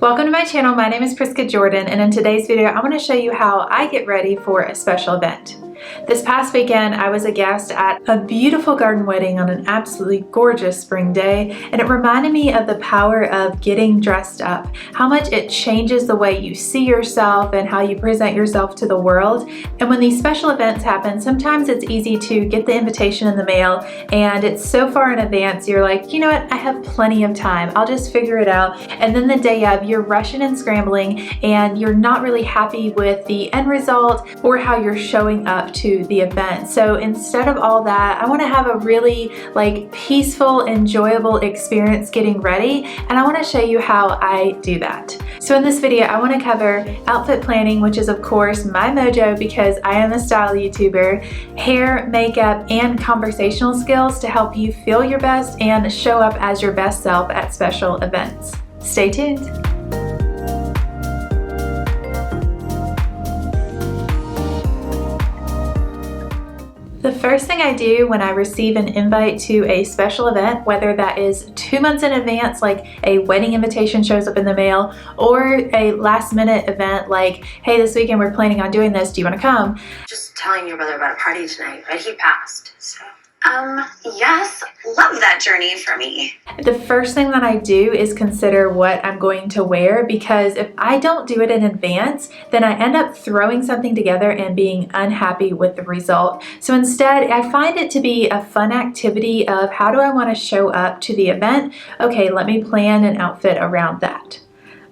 Welcome to my channel. My name is Priska Jordan, and in today's video I want to show you how I get ready for a special event. This past weekend I was a guest at a beautiful garden wedding on an absolutely gorgeous spring day, and it reminded me of the power of getting dressed up, how much it changes the way you see yourself and how you present yourself to the world. And when these special events happen, sometimes it's easy to get the invitation in the mail and it's so far in advance you're like, you know what, I have plenty of time, I'll just figure it out. And then the day of you're rushing and scrambling and you're not really happy with the end result or how you're showing up to the event. So instead of all that, I want to have a really peaceful, enjoyable experience getting ready, and I want to show you how I do that. So in this video I want to cover outfit planning, which is of course my mojo because I am a style YouTuber, hair, makeup, and conversational skills to help you feel your best and show up as your best self at special events. Stay tuned. The first thing I do when I receive an invite to a special event, whether that is 2 months in advance, like a wedding invitation shows up in the mail, or a last minute event like, hey, this weekend we're planning on doing this, do you want to come? Just telling your brother about a party tonight, but he passed, so. Yes, love that journey for me. The first thing that I do is consider what I'm going to wear, because if I don't do it in advance, then I end up throwing something together and being unhappy with the result. So instead, I find it to be a fun activity of how do I want to show up to the event? Okay, let me plan an outfit around that.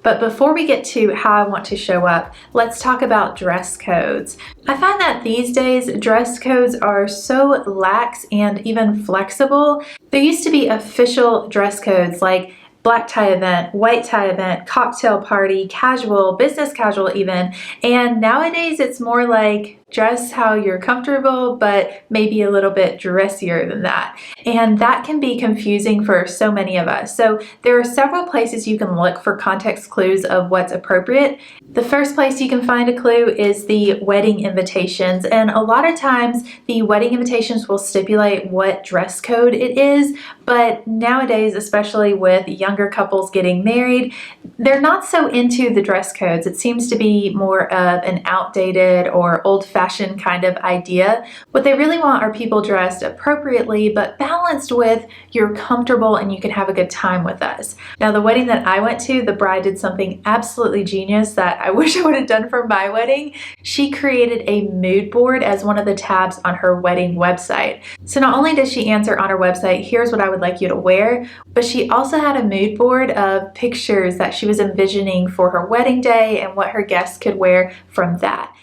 But before we get to how I want to show up, let's talk about dress codes. I find that these days dress codes are so lax and even flexible. There used to be official dress codes like black tie event, white tie event, cocktail party, casual, business casual even, and nowadays it's more like dress how you're comfortable, but maybe a little bit dressier than that. And that can be confusing for so many of us. So there are several places you can look for context clues of what's appropriate. The first place you can find a clue is the wedding invitations. And a lot of times the wedding invitations will stipulate what dress code it is, but nowadays, especially with younger couples getting married, they're not so into the dress codes. It seems to be more of an outdated or old-fashioned kind of idea. What they really want are people dressed appropriately, but balanced with you're comfortable and you can have a good time with us. Now, the wedding that I went to, the bride did something absolutely genius that I wish I would have done for my wedding. She created a mood board as one of the tabs on her wedding website. So not only did she answer on her website, here's what I would like you to wear, but she also had a mood board of pictures that she was envisioning for her wedding day and what her guests could wear from that.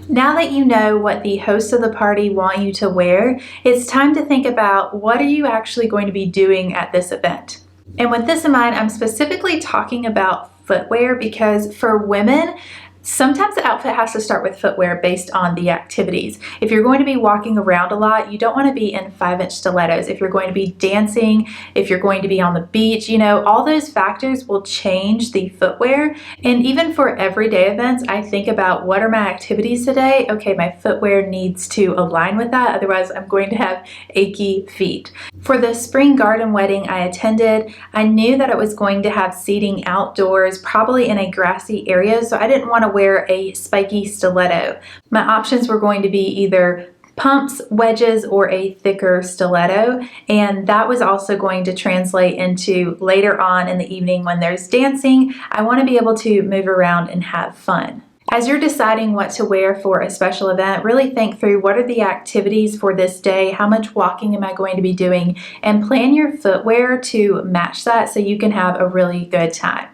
Now that you know what the hosts of the party want you to wear, it's time to think about what are you actually going to be doing at this event. And with this in mind, I'm specifically talking about footwear because for women, sometimes the outfit has to start with footwear based on the activities. If you're going to be walking around a lot, you don't want to be in 5-inch stilettos. If you're going to be dancing, if you're going to be on the beach, all those factors will change the footwear. And even for everyday events, I think about what are my activities today? Okay, my footwear needs to align with that. Otherwise, I'm going to have achy feet. For the spring garden wedding I attended, I knew that it was going to have seating outdoors, probably in a grassy area, so I didn't want to wear a spiky stiletto. My options were going to be either pumps, wedges, or a thicker stiletto, and that was also going to translate into later on in the evening when there's dancing. I want to be able to move around and have fun. As you're deciding what to wear for a special event, really think through what are the activities for this day, how much walking am I going to be doing, and plan your footwear to match that so you can have a really good time.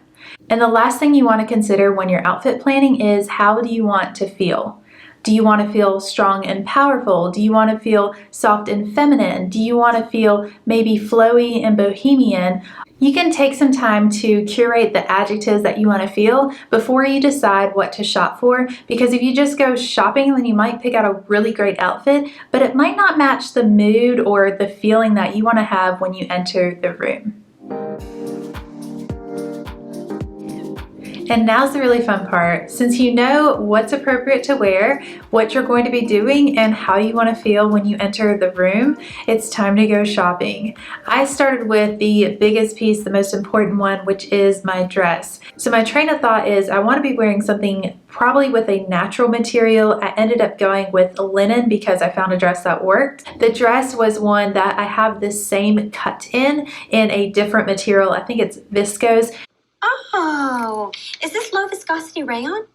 And the last thing you want to consider when you're outfit planning is how do you want to feel? Do you want to feel strong and powerful? Do you want to feel soft and feminine? Do you want to feel maybe flowy and bohemian? You can take some time to curate the adjectives that you want to feel before you decide what to shop for, because if you just go shopping, then you might pick out a really great outfit, but it might not match the mood or the feeling that you want to have when you enter the room. And now's the really fun part. Since you know what's appropriate to wear, what you're going to be doing, and how you want to feel when you enter the room, it's time to go shopping. I started with the biggest piece, the most important one, which is my dress. So my train of thought is I want to be wearing something probably with a natural material. I ended up going with linen because I found a dress that worked. The dress was one that I have the same cut in a different material. I think it's viscose. Oh, is this low viscosity rayon?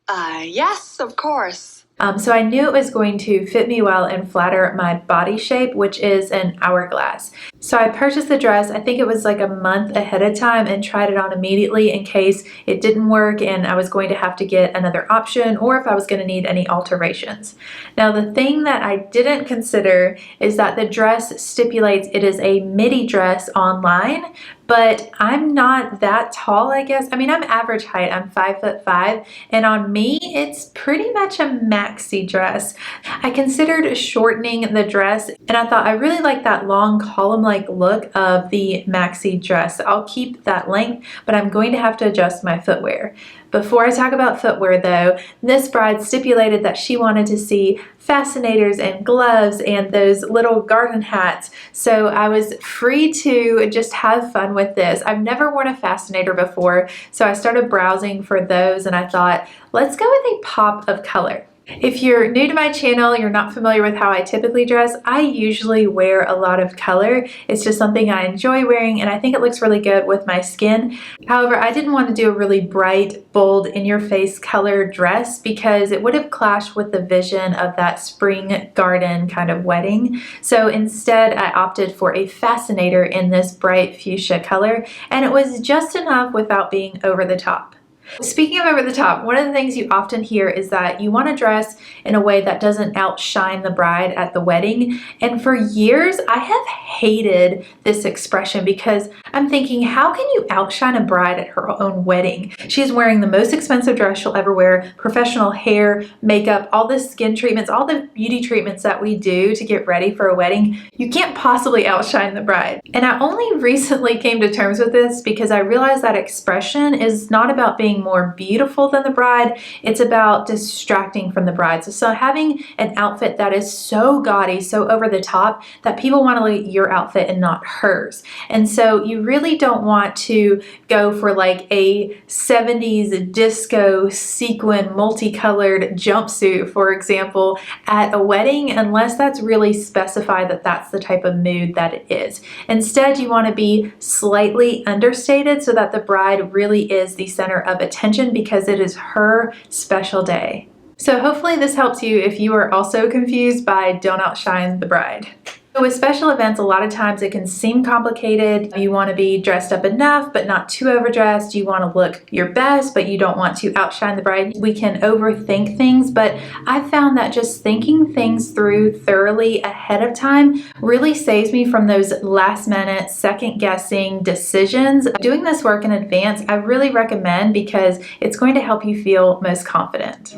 Yes, of course. So I knew it was going to fit me well and flatter my body shape, which is an hourglass. So I purchased the dress, I think it was like a month ahead of time, and tried it on immediately in case it didn't work and I was going to have to get another option, or if I was going to need any alterations. Now the thing that I didn't consider is that the dress stipulates it is a midi dress online, but I'm not that tall, I guess. I mean, I'm average height, I'm 5'5", and on me, it's pretty much a maxi dress. I considered shortening the dress, and I thought I really like that long column-like look of the maxi dress. I'll keep that length, but I'm going to have to adjust my footwear. Before I talk about footwear though, this bride stipulated that she wanted to see fascinators and gloves and those little garden hats. So I was free to just have fun with this. I've never worn a fascinator before, so I started browsing for those and I thought, let's go with a pop of color. If you're new to my channel, you're not familiar with how I typically dress, I usually wear a lot of color. It's just something I enjoy wearing and I think it looks really good with my skin. However, I didn't want to do a really bright, bold, in-your-face color dress because it would have clashed with the vision of that spring garden kind of wedding. So instead, I opted for a fascinator in this bright fuchsia color, and it was just enough without being over the top. Speaking of over the top, one of the things you often hear is that you want to dress in a way that doesn't outshine the bride at the wedding. And for years, I have hated this expression because I'm thinking, how can you outshine a bride at her own wedding? She's wearing the most expensive dress she'll ever wear, professional hair, makeup, all the skin treatments, all the beauty treatments that we do to get ready for a wedding. You can't possibly outshine the bride. And I only recently came to terms with this because I realized that expression is not about being more beautiful than the bride, it's about distracting from the bride. So having an outfit that is so gaudy, so over the top, that people want to look at your outfit and not hers. And so you really don't want to go for like a 70s disco sequin multicolored jumpsuit, for example, at a wedding, unless that's really specified that that's the type of mood that it is. Instead, you want to be slightly understated so that the bride really is the center of attention because it is her special day. So hopefully this helps you if you are also confused by don't outshine the bride. So with special events, a lot of times it can seem complicated. You want to be dressed up enough, but not too overdressed. You want to look your best, but you don't want to outshine the bride. We can overthink things, but I found that just thinking things through thoroughly ahead of time really saves me from those last minute second guessing decisions. Doing this work in advance, I really recommend because it's going to help you feel most confident.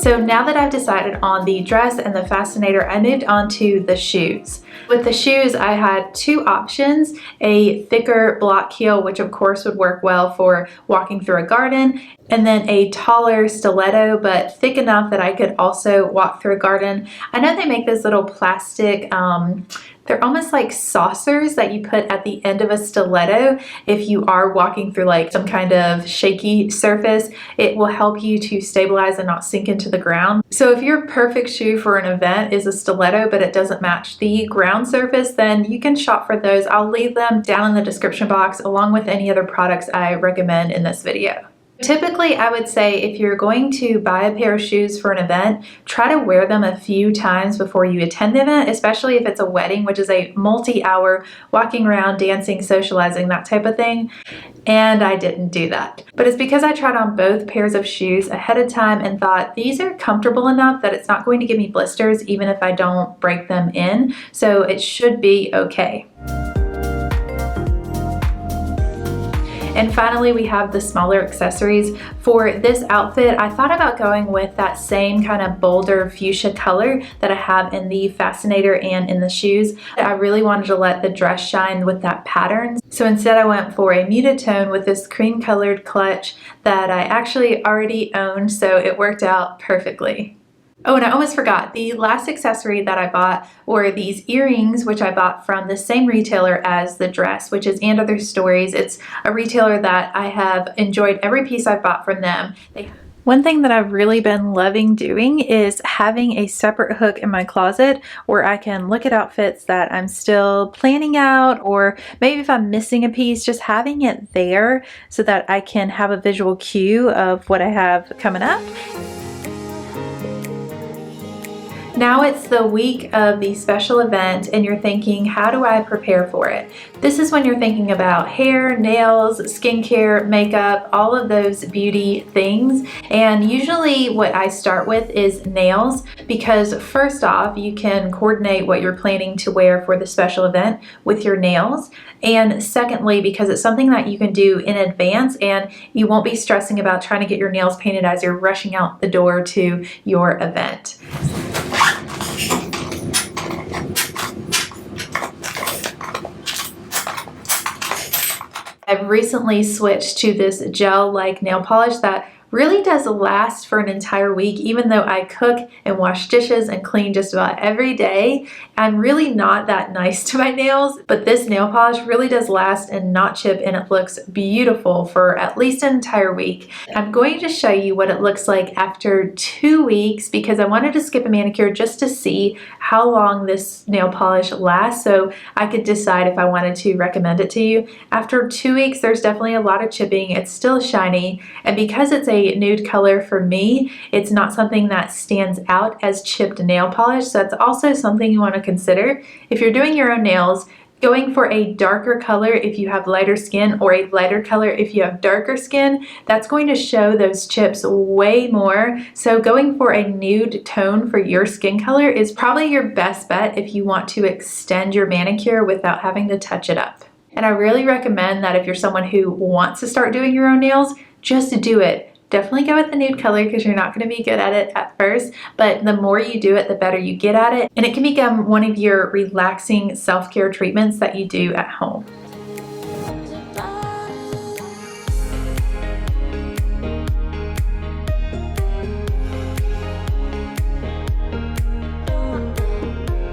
So now that I've decided on the dress and the fascinator, I moved on to the shoes. With the shoes, I had two options, a thicker block heel, which of course would work well for walking through a garden, and then a taller stiletto, but thick enough that I could also walk through a garden. I know they make this little plastic, they're almost like saucers that you put at the end of a stiletto. If you are walking through like some kind of shaky surface, it will help you to stabilize and not sink into the ground. So if your perfect shoe for an event is a stiletto, but it doesn't match the ground surface, then you can shop for those. I'll leave them down in the description box along with any other products I recommend in this video. Typically, I would say if you're going to buy a pair of shoes for an event, try to wear them a few times before you attend the event, especially if it's a wedding, which is a multi-hour walking around, dancing, socializing, that type of thing. And I didn't do that. But it's because I tried on both pairs of shoes ahead of time and thought these are comfortable enough that it's not going to give me blisters even if I don't break them in. So it should be okay. And finally, we have the smaller accessories. For this outfit, I thought about going with that same kind of bolder fuchsia color that I have in the fascinator and in the shoes. I really wanted to let the dress shine with that pattern. So instead I went for a muted tone with this cream colored clutch that I actually already owned, so it worked out perfectly. Oh, and I almost forgot, the last accessory that I bought were these earrings, which I bought from the same retailer as the dress, which is And Other Stories. It's a retailer that I have enjoyed every piece I've bought from them. One thing that I've really been loving doing is having a separate hook in my closet where I can look at outfits that I'm still planning out, or maybe if I'm missing a piece, just having it there so that I can have a visual cue of what I have coming up. Now it's the week of the special event and you're thinking, how do I prepare for it? This is when you're thinking about hair, nails, skincare, makeup, all of those beauty things. And usually what I start with is nails, because first off, you can coordinate what you're planning to wear for the special event with your nails. And secondly, because it's something that you can do in advance and you won't be stressing about trying to get your nails painted as you're rushing out the door to your event. I've recently switched to this gel-like nail polish that really does last for an entire week. Even though I cook and wash dishes and clean just about every day, I'm really not that nice to my nails, but this nail polish really does last and not chip, and it looks beautiful for at least an entire week. I'm going to show you what it looks like after 2 weeks, because I wanted to skip a manicure just to see how long this nail polish lasts so I could decide if I wanted to recommend it to you. After 2 weeks, there's definitely a lot of chipping. It's still shiny, and because it's a nude color for me, it's not something that stands out as chipped nail polish, so that's also something you want to consider. If you're doing your own nails, going for a darker color if you have lighter skin, or a lighter color if you have darker skin, that's going to show those chips way more. So going for a nude tone for your skin color is probably your best bet if you want to extend your manicure without having to touch it up. And I really recommend that if you're someone who wants to start doing your own nails, just do it. Definitely go with the nude color because you're not going to be good at it at first, but the more you do it, the better you get at it. And it can become one of your relaxing self-care treatments that you do at home.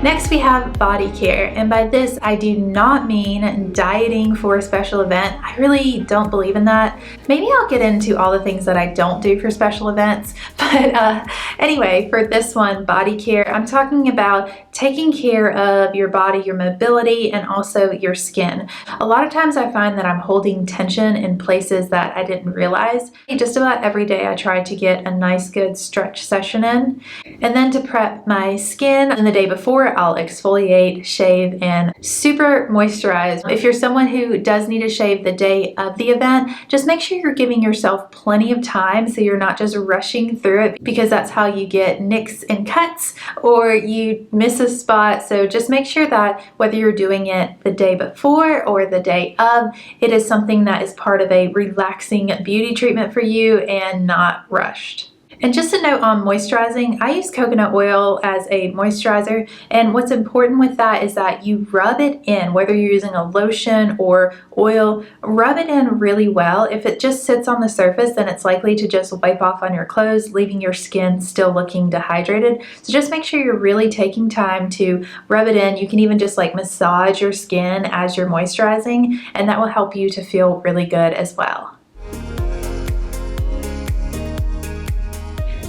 Next, we have body care, and by this I do not mean dieting for a special event. I really don't believe in that. Maybe I'll get into all the things that I don't do for special events, but anyway, for this one, body care, I'm talking about taking care of your body, your mobility, and also your skin. A lot of times I find that I'm holding tension in places that I didn't realize. Just about every day I try to get a nice good stretch session in, and then to prep my skin, and the day before I'll exfoliate, shave, and super moisturize. If you're someone who does need to shave the day of the event, just make sure you're giving yourself plenty of time so you're not just rushing through it, because that's how you get nicks and cuts or you miss a spot. So just make sure that whether you're doing it the day before or the day of, it is something that is part of a relaxing beauty treatment for you and not rushed. And just a note on moisturizing, I use coconut oil as a moisturizer, and what's important with that is that you rub it in, whether you're using a lotion or oil, rub it in really well. If it just sits on the surface, then it's likely to just wipe off on your clothes, leaving your skin still looking dehydrated. So just make sure you're really taking time to rub it in. You can even just like massage your skin as you're moisturizing, and that will help you to feel really good as well.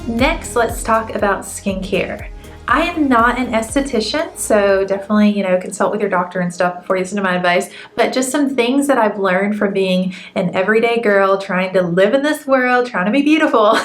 Next, let's talk about skincare. I am not an esthetician, so definitely, consult with your doctor and stuff before you listen to my advice, but just some things that I've learned from being an everyday girl trying to live in this world, trying to be beautiful,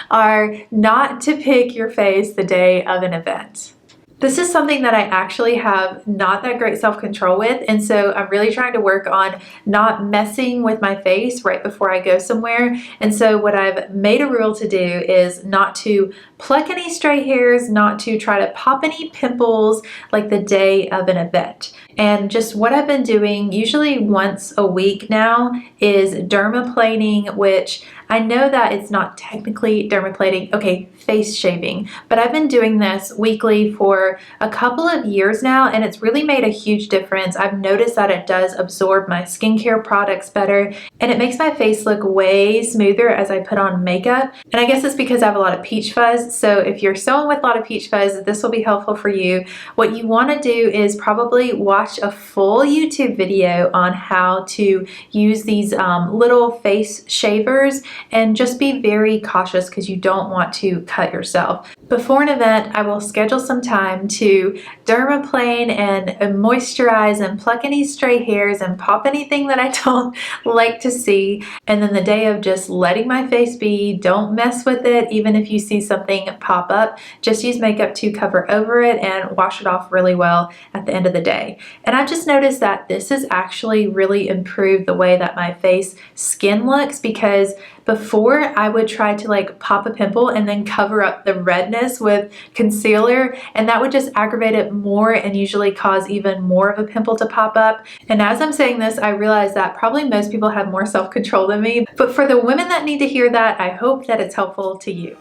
are not to pick your face the day of an event. This is something that I actually have not that great self-control with, and so I'm really trying to work on not messing with my face right before I go somewhere. And so what I've made a rule to do is not to pluck any stray hairs, not to try to pop any pimples like the day of an event. And just what I've been doing, usually once a week now, is dermaplaning, which I know that it's not technically dermaplaning, okay, face shaving, but I've been doing this weekly for a couple of years now, and it's really made a huge difference. I've noticed that it does absorb my skincare products better, and it makes my face look way smoother as I put on makeup. And I guess it's because I have a lot of peach fuzz, so if you're someone with a lot of peach fuzz, this will be helpful for you. What you want to do is probably watch a full YouTube video on how to use these little face shavers, and just be very cautious because you don't want to cut yourself. Before an event, I will schedule some time to dermaplane and moisturize and pluck any stray hairs and pop anything that I don't like to see. And then the day of just letting my face be, don't mess with it. Even if you see something pop up, just use makeup to cover over it and wash it off really well at the end of the day. And I've just noticed that this has actually really improved the way that my face skin looks, because before I would try to like pop a pimple and then cover up the redness with concealer, and that would just aggravate it more and usually cause even more of a pimple to pop up. And as I'm saying this, I realize that probably most people have more self-control than me, but for the women that need to hear that, I hope that it's helpful to you.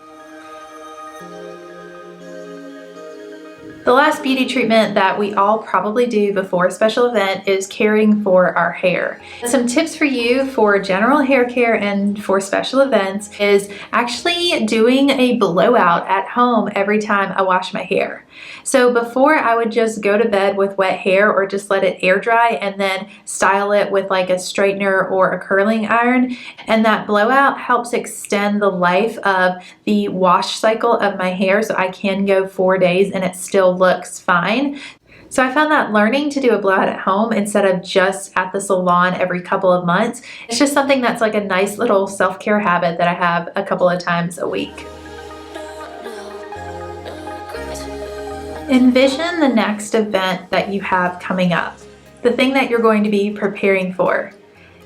The last beauty treatment that we all probably do before a special event is caring for our hair. Some tips for you for general hair care and for special events is actually doing a blowout at home every time I wash my hair. So before, I would just go to bed with wet hair or just let it air dry and then style it with like a straightener or a curling iron. And that blowout helps extend the life of the wash cycle of my hair, so I can go 4 days and it still looks fine. So I found that learning to do a blowout at home instead of just at the salon every couple of months, it's just something that's like a nice little self-care habit that I have a couple of times a week. Envision the next event that you have coming up, the thing that you're going to be preparing for.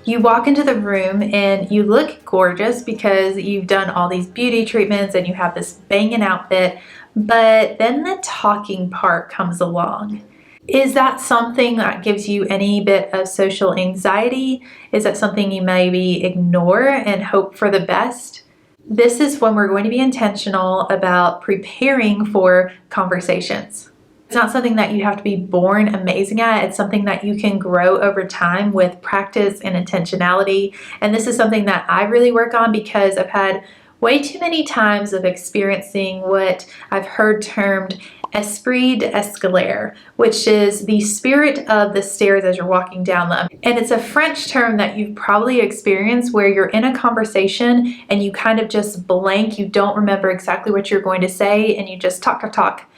You walk into the room and you look gorgeous because you've done all these beauty treatments and you have this banging outfit, but then the talking part comes along. Is that something that gives you any bit of social anxiety? Is that something you maybe ignore and hope for the best? This is when we're going to be intentional about preparing for conversations. It's not something that you have to be born amazing at. It's something that you can grow over time with practice and intentionality. And this is something that I really work on because I've had way too many times of experiencing what I've heard termed esprit d'escalier, which is the spirit of the stairs as you're walking down them. And it's a French term that you've probably experienced where you're in a conversation and you kind of just blank, you don't remember exactly what you're going to say, and you just talk.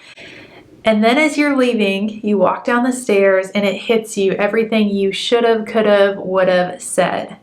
And then as you're leaving, you walk down the stairs and it hits you everything you should have, could have, would have said.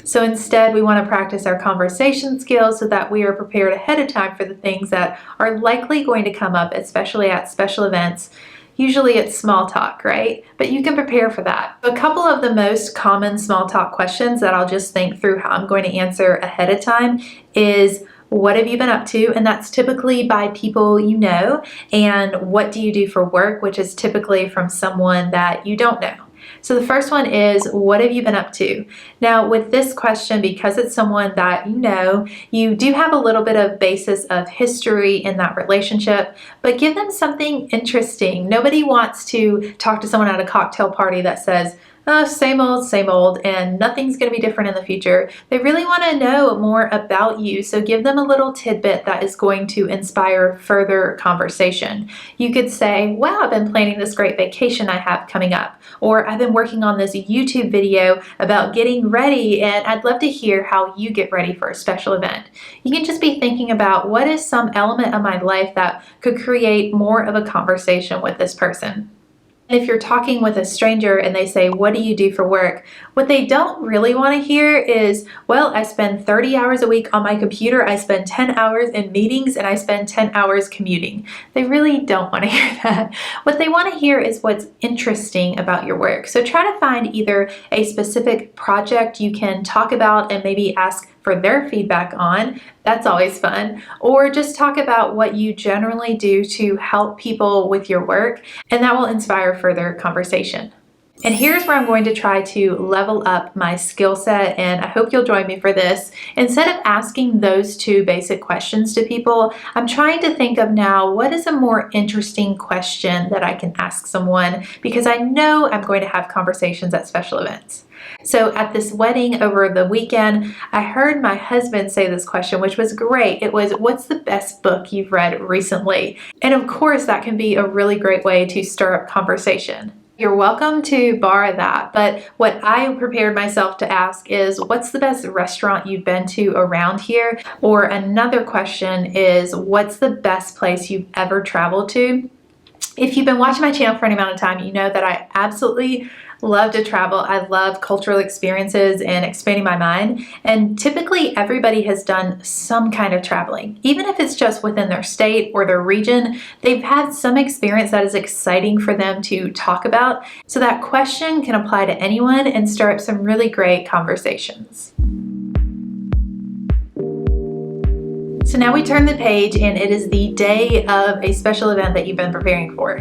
So instead, we want to practice our conversation skills so that we are prepared ahead of time for the things that are likely going to come up, especially at special events. Usually it's small talk, right? But you can prepare for that. A couple of the most common small talk questions that I'll just think through how I'm going to answer ahead of time is, what have you been up to? And that's typically by people you know. And what do you do for work? Which is typically from someone that you don't know. So the first one is, what have you been up to? Now with this question, because it's someone that you know, you do have a little bit of basis of history in that relationship, but give them something interesting. Nobody wants to talk to someone at a cocktail party that says, oh, same old, and nothing's going to be different in the future. They really want to know more about you, so give them a little tidbit that is going to inspire further conversation. You could say, wow, I've been planning this great vacation I have coming up, or I've been working on this YouTube video about getting ready, and I'd love to hear how you get ready for a special event. You can just be thinking about, what is some element of my life that could create more of a conversation with this person? If you're talking with a stranger and they say, what do you do for work? What they don't really want to hear is, well, I spend 30 hours a week on my computer, I spend 10 hours in meetings, and I spend 10 hours commuting. They really don't want to hear that. What they want to hear is what's interesting about your work. So try to find either a specific project you can talk about and maybe ask for their feedback on. That's always fun. Or just talk about what you generally do to help people with your work, and that will inspire further conversation. And here's where I'm going to try to level up my skill set, and I hope you'll join me for this. Instead of asking those two basic questions to people, I'm trying to think of now, what is a more interesting question that I can ask someone, because I know I'm going to have conversations at special events. So at this wedding over the weekend, I heard my husband say this question, which was great. It was, what's the best book you've read recently? And of course, that can be a really great way to stir up conversation. You're welcome to borrow that, but what I prepared myself to ask is, what's the best restaurant you've been to around here? Or another question is, what's the best place you've ever traveled to? If you've been watching my channel for any amount of time, you know that I absolutely love to travel. I love cultural experiences and expanding my mind. And typically everybody has done some kind of traveling. Even if it's just within their state or their region, they've had some experience that is exciting for them to talk about. So that question can apply to anyone and stir up some really great conversations. So now we turn the page and it is the day of a special event that you've been preparing for.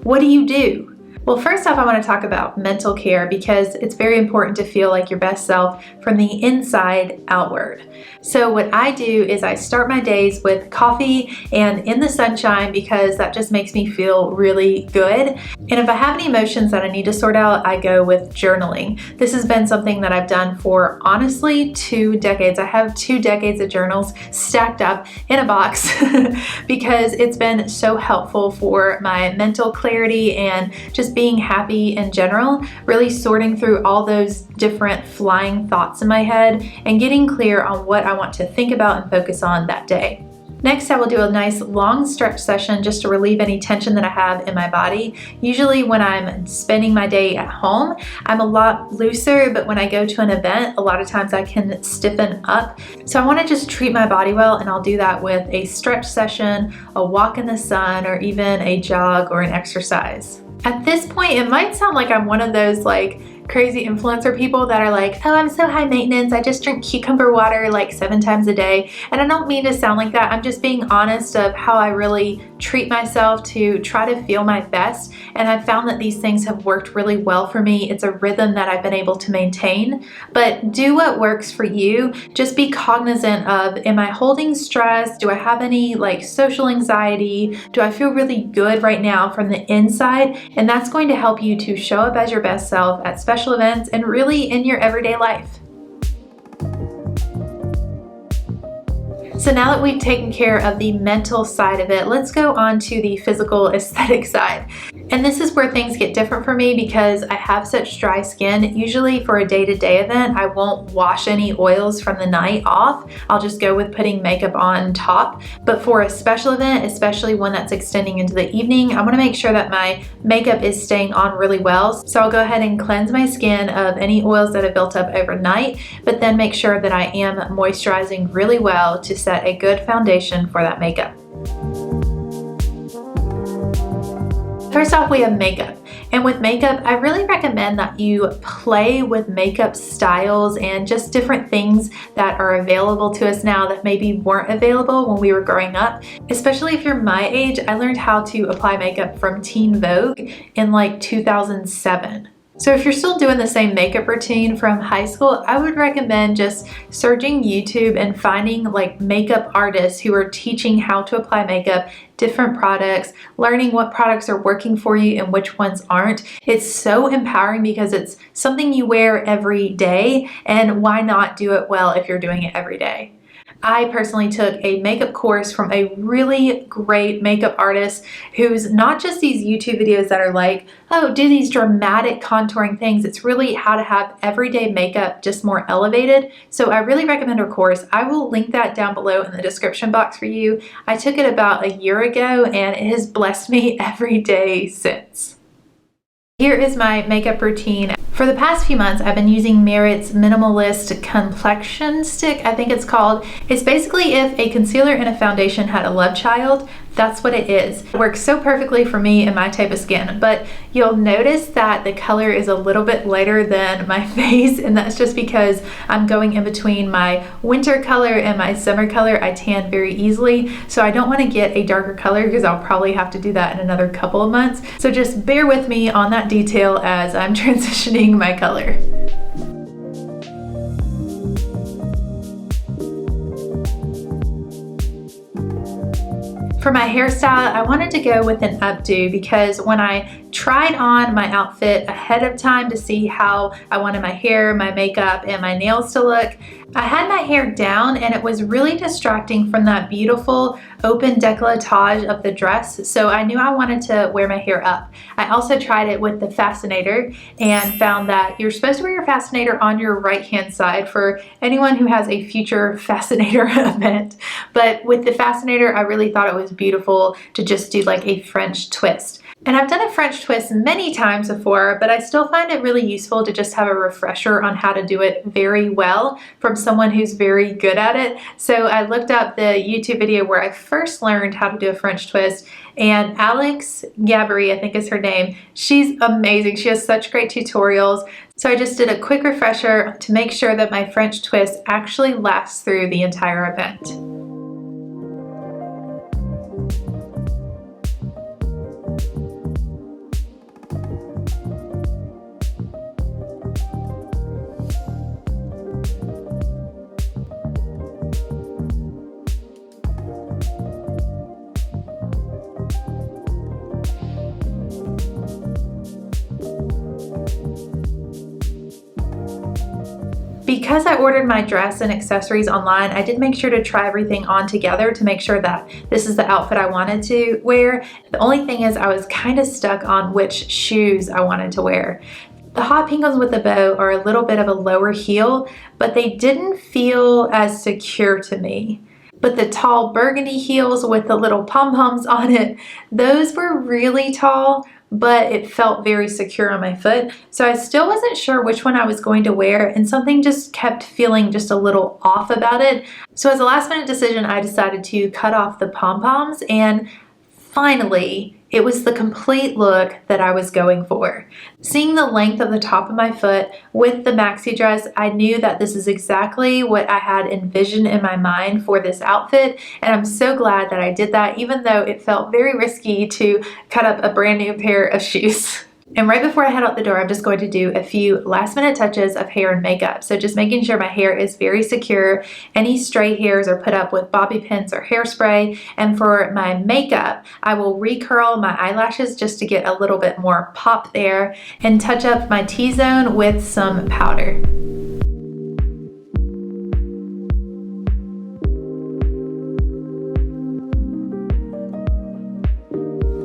What do you do? Well, first off, I want to talk about mental care because it's very important to feel like your best self from the inside outward. So what I do is I start my days with coffee and in the sunshine because that just makes me feel really good. And if I have any emotions that I need to sort out, I go with journaling. This has been something that I've done for honestly 2 decades. I have 2 decades of journals stacked up in a box because it's been so helpful for my mental clarity and just being happy in general, really sorting through all those different flying thoughts in my head and getting clear on what I want to think about and focus on that day. Next, I will do a nice long stretch session just to relieve any tension that I have in my body. Usually when I'm spending my day at home, I'm a lot looser, but when I go to an event, a lot of times I can stiffen up. So I want to just treat my body well, and I'll do that with a stretch session, a walk in the sun, or even a jog or an exercise. At this point, it might sound like I'm one of those crazy influencer people that are like, oh, I'm so high maintenance, I just drink cucumber water 7 times a day. And I don't mean to sound like that. I'm just being honest of how I really treat myself to try to feel my best. And I've found that these things have worked really well for me. It's a rhythm that I've been able to maintain. But do what works for you. Just be cognizant of, am I holding stress? Do I have any social anxiety? Do I feel really good right now from the inside? And that's going to help you to show up as your best self at special events and really in your everyday life. So now that we've taken care of the mental side of it, let's go on to the physical aesthetic side. And this is where things get different for me because I have such dry skin. Usually for a day-to-day event, I won't wash any oils from the night off. I'll just go with putting makeup on top. But for a special event, especially one that's extending into the evening, I want to make sure that my makeup is staying on really well. So I'll go ahead and cleanse my skin of any oils that have built up overnight, but then make sure that I am moisturizing really well to set a good foundation for that makeup. First off, we have makeup. And with makeup, I really recommend that you play with makeup styles and just different things that are available to us now that maybe weren't available when we were growing up. Especially if you're my age, I learned how to apply makeup from Teen Vogue in 2007. So if you're still doing the same makeup routine from high school, I would recommend just searching YouTube and finding makeup artists who are teaching how to apply makeup, different products, learning what products are working for you and which ones aren't. It's so empowering because it's something you wear every day, and why not do it well if you're doing it every day? I personally took a makeup course from a really great makeup artist who's not just these YouTube videos that are oh, do these dramatic contouring things. It's really how to have everyday makeup just more elevated. So I really recommend her course. I will link that down below in the description box for you. I took it about a year ago and it has blessed me every day since. Here is my makeup routine. For the past few months, I've been using Merit's Minimalist Complexion Stick, I think it's called. It's basically if a concealer and a foundation had a love child, That's what it is. It works so perfectly for me and my type of skin, but you'll notice that the color is a little bit lighter than my face, and that's just because I'm going in between my winter color and my summer color. I tan very easily, so I don't want to get a darker color because I'll probably have to do that in another couple of months. So just bear with me on that detail as I'm transitioning my color. For my hairstyle, I wanted to go with an updo because when I tried on my outfit ahead of time to see how I wanted my hair, my makeup, and my nails to look, I had my hair down and it was really distracting from that beautiful open décolletage of the dress, so I knew I wanted to wear my hair up. I also tried it with the fascinator and found that you're supposed to wear your fascinator on your right hand side for anyone who has a future fascinator event. But with the fascinator, I really thought it was beautiful to just do like a French twist. And I've done a French twist many times before, but I still find it really useful to just have a refresher on how to do it very well from someone who's very good at it. So I looked up the YouTube video where I first learned how to do a French twist, and Alex Gabri, I think is her name, she's amazing. She has such great tutorials. So I just did a quick refresher to make sure that my French twist actually lasts through the entire event. Because I ordered my dress and accessories online, I did make sure to try everything on together to make sure that this is the outfit I wanted to wear. The only thing is I was kind of stuck on which shoes I wanted to wear. The hot pink ones with the bow are a little bit of a lower heel, but they didn't feel as secure to me. But the tall burgundy heels with the little pom-poms on it, those were really tall, but it felt very secure on my foot. So I still wasn't sure which one I was going to wear, and something just kept feeling just a little off about it. So as a last minute decision, I decided to cut off the pom-poms, and finally, it was the complete look that I was going for. Seeing the length of the top of my foot with the maxi dress, I knew that this is exactly what I had envisioned in my mind for this outfit, and I'm so glad that I did that, even though it felt very risky to cut up a brand new pair of shoes. And right before I head out the door, I'm just going to do a few last minute touches of hair and makeup. So just making sure my hair is very secure. Any stray hairs are put up with bobby pins or hairspray. And for my makeup, I will recurl my eyelashes just to get a little bit more pop there and touch up my T-zone with some powder.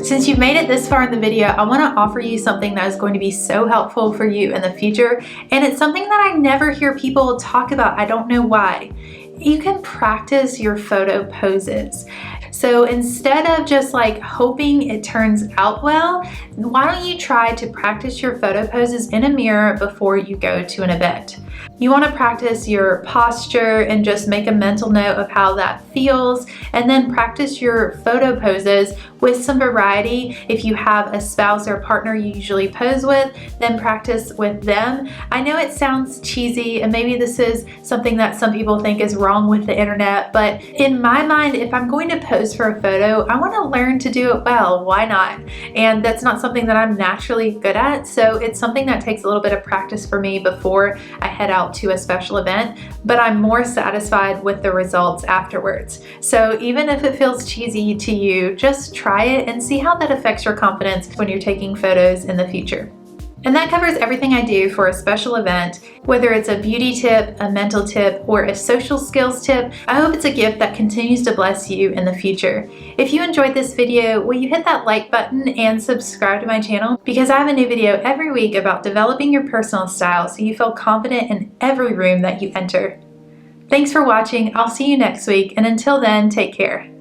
Since you've made it this far in the video, I want to offer you something that is going to be so helpful for you in the future, and it's something that I never hear people talk about. I don't know why. You can practice your photo poses. So instead of just like hoping it turns out well, why don't you try to practice your photo poses in a mirror before you go to an event? You want to practice your posture and just make a mental note of how that feels, and then practice your photo poses with some variety. If you have a spouse or partner you usually pose with, then practice with them. I know it sounds cheesy, and maybe this is something that some people think is wrong with the internet, but in my mind, if I'm going to pose for a photo, I want to learn to do it well. Why not? And that's not something that I'm naturally good at, so it's something that takes a little bit of practice for me before I head out to a special event, but I'm more satisfied with the results afterwards. So even if it feels cheesy to you, just try it and see how that affects your confidence when you're taking photos in the future. And that covers everything I do for a special event, whether it's a beauty tip, a mental tip, or a social skills tip. I hope it's a gift that continues to bless you in the future. If you enjoyed this video, will you hit that like button and subscribe to my channel? Because I have a new video every week about developing your personal style so you feel confident in every room that you enter. Thanks for watching. I'll see you next week, and until then, take care.